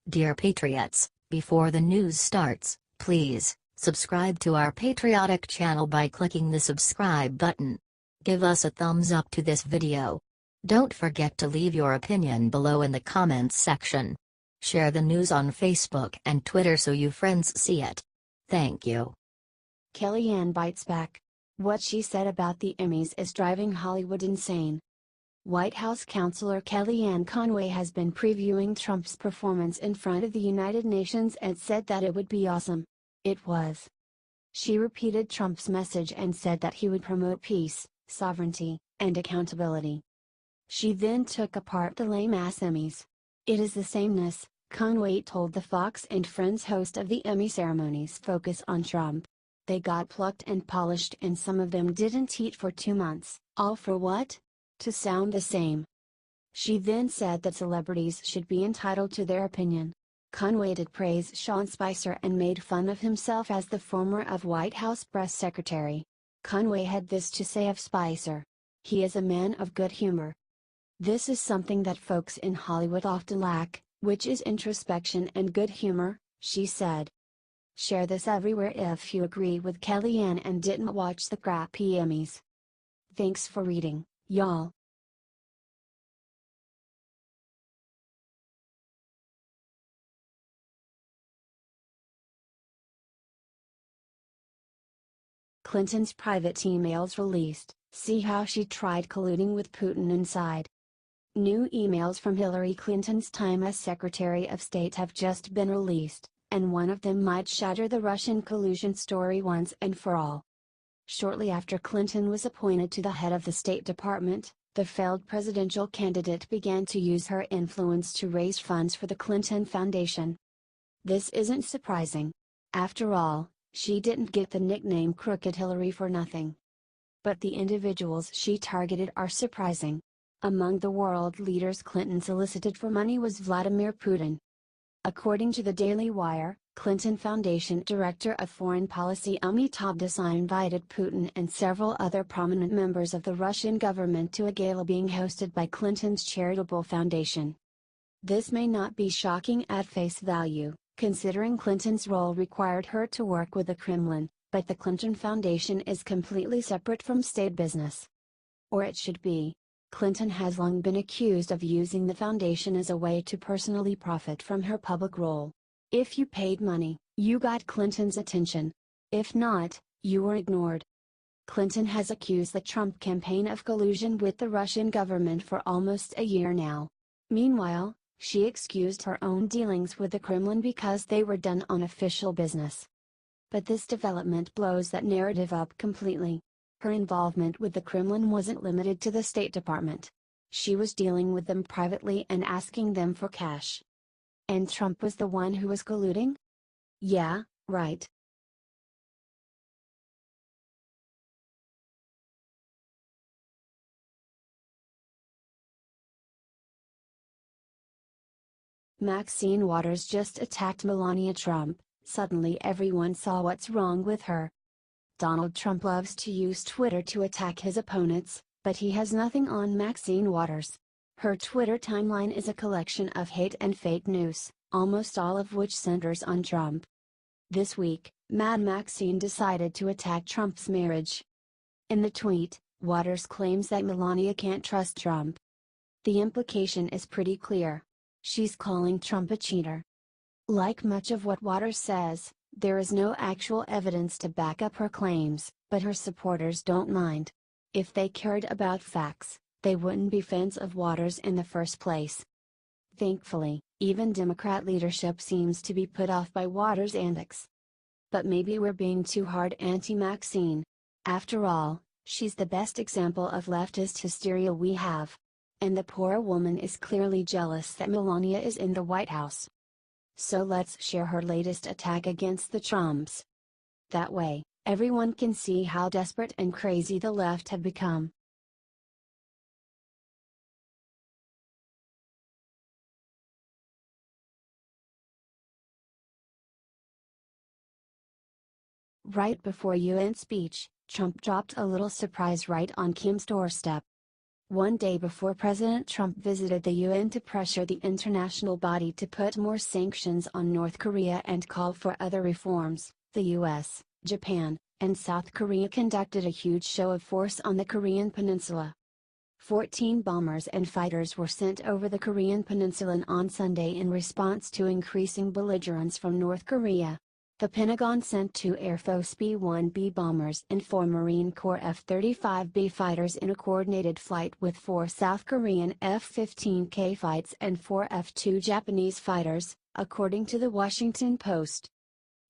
Dear Patriots, before the news starts, please subscribe to our patriotic channel by clicking the subscribe button. Give us a thumbs up to this video. Don't forget to leave your opinion below in the comments section. Share the news on Facebook and Twitter so you friends see it. Thank you. Kellyanne bites back. What she said about the Emmys is driving Hollywood insane. White House counselor Kellyanne Conway has been previewing Trump's performance in front of the United Nations and said that it would be awesome. It was. She repeated Trump's message and said that he would promote peace, sovereignty, and accountability. She then took apart the lame-ass Emmys. It is the sameness, Conway told the Fox and Friends host of the Emmy ceremonies focus on Trump. They got plucked and polished and some of them didn't eat for 2 months, all for what? To sound the same. She then said that celebrities should be entitled to their opinion. Conway did praise Sean Spicer and made fun of himself as the former of White House press secretary. Conway had this to say of Spicer. He is a man of good humor. This is something that folks in Hollywood often lack, which is introspection and good humor, she said. Share this everywhere if you agree with Kellyanne and didn't watch the crappy Emmys. Thanks for reading, y'all. Clinton's private emails released, see how she tried colluding with Putin inside. New emails from Hillary Clinton's time as Secretary of State have just been released, and one of them might shatter the Russian collusion story once and for all. Shortly after Clinton was appointed to the head of the State Department, the failed presidential candidate began to use her influence to raise funds for the Clinton Foundation. This isn't surprising. After all, she didn't get the nickname Crooked Hillary for nothing. But the individuals she targeted are surprising. Among the world leaders Clinton solicited for money was Vladimir Putin. According to the Daily Wire, Clinton Foundation Director of Foreign Policy Emmy invited Putin and several other prominent members of the Russian government to a gala being hosted by Clinton's charitable foundation. This may not be shocking at face value, considering Clinton's role required her to work with the Kremlin, but the Clinton Foundation is completely separate from state business. Or it should be. Clinton has long been accused of using the foundation as a way to personally profit from her public role. If you paid money, you got Clinton's attention. If not, you were ignored. Clinton has accused the Trump campaign of collusion with the Russian government for almost a year now. Meanwhile, she excused her own dealings with the Kremlin because they were done on official business. But this development blows that narrative up completely. Her involvement with the Kremlin wasn't limited to the State Department. She was dealing with them privately and asking them for cash. And Trump was the one who was colluding? Yeah, right. Maxine Waters just attacked Melania Trump. Suddenly everyone saw what's wrong with her. Donald Trump loves to use Twitter to attack his opponents, but he has nothing on Maxine Waters. Her Twitter timeline is a collection of hate and fake news, almost all of which centers on Trump. This week, Mad Maxine decided to attack Trump's marriage. In the tweet, Waters claims that Melania can't trust Trump. The implication is pretty clear. She's calling Trump a cheater. Like much of what Waters says, there is no actual evidence to back up her claims, but her supporters don't mind. If they cared about facts, they wouldn't be fans of Waters in the first place. Thankfully, even Democrat leadership seems to be put off by Waters' antics. But maybe we're being too hard anti-Maxine. After all, she's the best example of leftist hysteria we have. And the poor woman is clearly jealous that Melania is in the White House. So let's share her latest attack against the Trumps. That way, everyone can see how desperate and crazy the left have become. Right before UN speech, Trump dropped a little surprise right on Kim's doorstep. one day before President Trump visited the UN to pressure the international body to put more sanctions on North Korea and call for other reforms. The US, Japan, and South Korea conducted a huge show of force on the Korean peninsula. 14 bombers and fighters were sent over the Korean peninsula on Sunday in response to increasing belligerence from North Korea. The Pentagon sent 2 Air Force B-1B bombers and 4 Marine Corps F-35B fighters in a coordinated flight with 4 South Korean F-15K fights and 4 F-2 Japanese fighters, according to the Washington Post.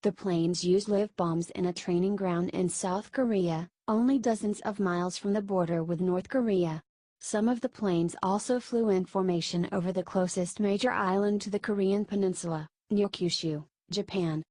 The planes used live bombs in a training ground in South Korea, only dozens of miles from the border with North Korea. Some of the planes also flew in formation over the closest major island to the Korean peninsula, near Kyushu, Japan.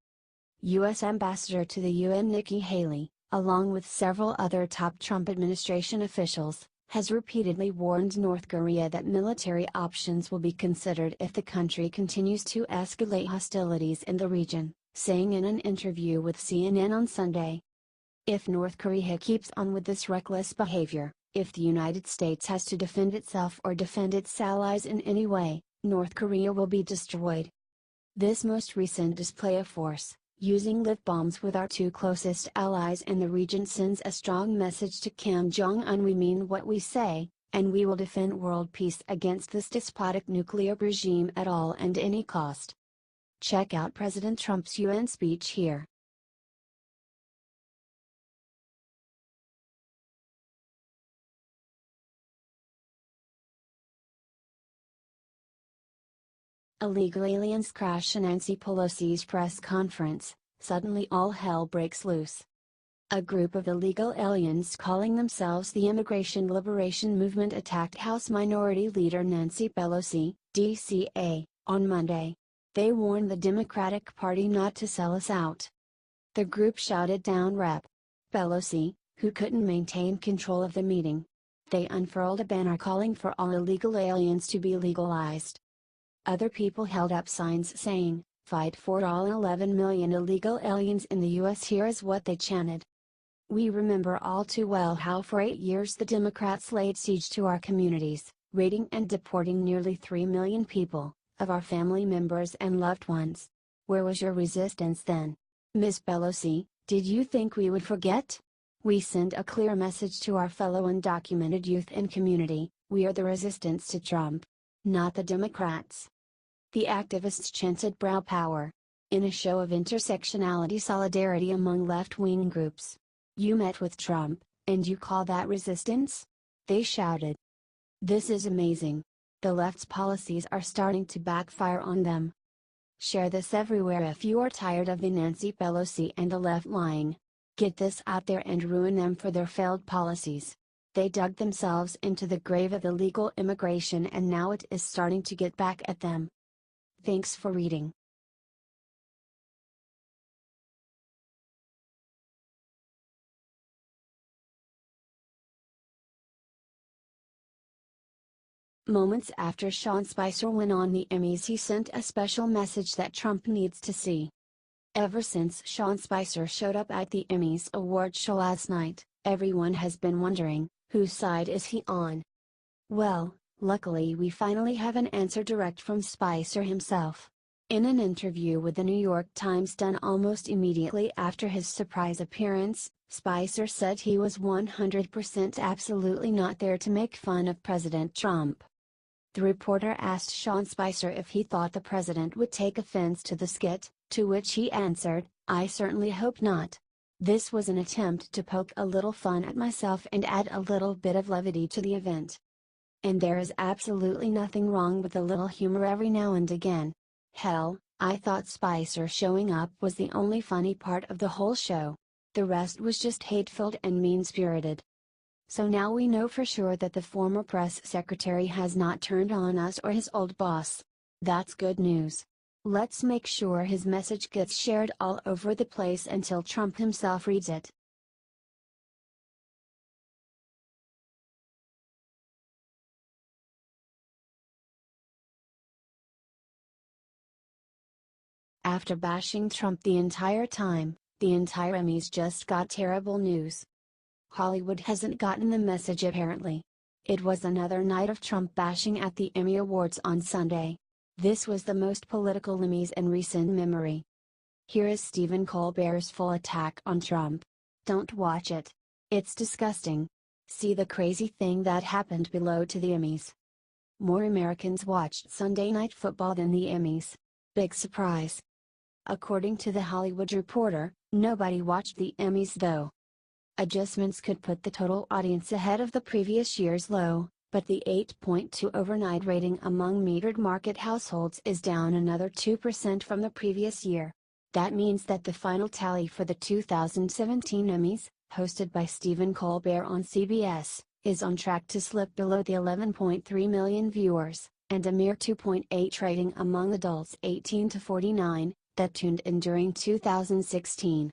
U.S. Ambassador to the UN Nikki Haley, along with several other top Trump administration officials, has repeatedly warned North Korea that military options will be considered if the country continues to escalate hostilities in the region, saying in an interview with CNN on Sunday. If North Korea keeps on with this reckless behavior, if the United States has to defend itself or defend its allies in any way, North Korea will be destroyed. This most recent display of force, using live bombs with our 2 closest allies in the region, sends a strong message to Kim Jong-un: we mean what we say, and we will defend world peace against this despotic nuclear regime at all and any cost. Check out President Trump's UN speech here. Illegal aliens crash Nancy Pelosi's press conference, suddenly all hell breaks loose. A group of illegal aliens calling themselves the Immigration Liberation Movement attacked House Minority Leader Nancy Pelosi, DCA, on Monday. They warned the Democratic Party not to sell us out. The group shouted down Rep. Pelosi, who couldn't maintain control of the meeting. They unfurled a banner calling for all illegal aliens to be legalized. Other people held up signs saying, "Fight for all 11 million illegal aliens in the U.S." Here is what they chanted. We remember all too well how for 8 years the Democrats laid siege to our communities, raiding and deporting nearly 3 million people, of our family members and loved ones. Where was your resistance then? Ms. Pelosi, did you think we would forget? We send a clear message to our fellow undocumented youth and community: we are the resistance to Trump, not the Democrats. The activists chanted brow power. In a show of intersectionality solidarity among left-wing groups. You met with Trump, and you call that resistance? They shouted. This is amazing. The left's policies are starting to backfire on them. Share this everywhere if you are tired of the Nancy Pelosi and the left lying. Get this out there and ruin them for their failed policies. They dug themselves into the grave of illegal immigration and now it is starting to get back at them. Thanks for reading. Moments after Sean Spicer went on the Emmys, he sent a special message that Trump needs to see. Ever since Sean Spicer showed up at the Emmys award show last night, everyone has been wondering, whose side is he on? Well, luckily we finally have an answer direct from Spicer himself. In an interview with the New York Times done almost immediately after his surprise appearance, Spicer said he was 100% absolutely not there to make fun of President Trump. The reporter asked Sean Spicer if he thought the president would take offense to the skit, to which he answered, "I certainly hope not. This was an attempt to poke a little fun at myself and add a little bit of levity to the event. And there is absolutely nothing wrong with a little humor every now and again. Hell, I thought Spicer showing up was the only funny part of the whole show. The rest was just hate-filled and mean-spirited." So now we know for sure that the former press secretary has not turned on us or his old boss. That's good news. Let's make sure his message gets shared all over the place until Trump himself reads it. After bashing Trump the entire time, the entire Emmys just got terrible news. Hollywood hasn't gotten the message apparently. It was another night of Trump bashing at the Emmy Awards on Sunday. This was the most political Emmys in recent memory. Here is Stephen Colbert's full attack on Trump. Don't watch it. It's disgusting. See the crazy thing that happened below to the Emmys. More Americans watched Sunday Night Football than the Emmys. Big surprise. According to The Hollywood Reporter, nobody watched the Emmys though. Adjustments could put the total audience ahead of the previous year's low, but the 8.2 overnight rating among metered market households is down another 2% from the previous year. That means that the final tally for the 2017 Emmys, hosted by Stephen Colbert on CBS, is on track to slip below the 11.3 million viewers, and a mere 2.8 rating among adults 18 to 49, that tuned in during 2016.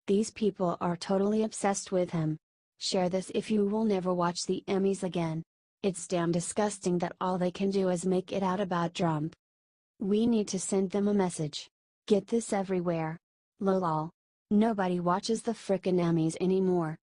These people are totally obsessed with him. Share this if you will never watch the Emmys again. It's damn disgusting that all they can do is make it out about Trump. We need to send them a message. Get this everywhere. Lol. Nobody watches the frickin' Emmys anymore.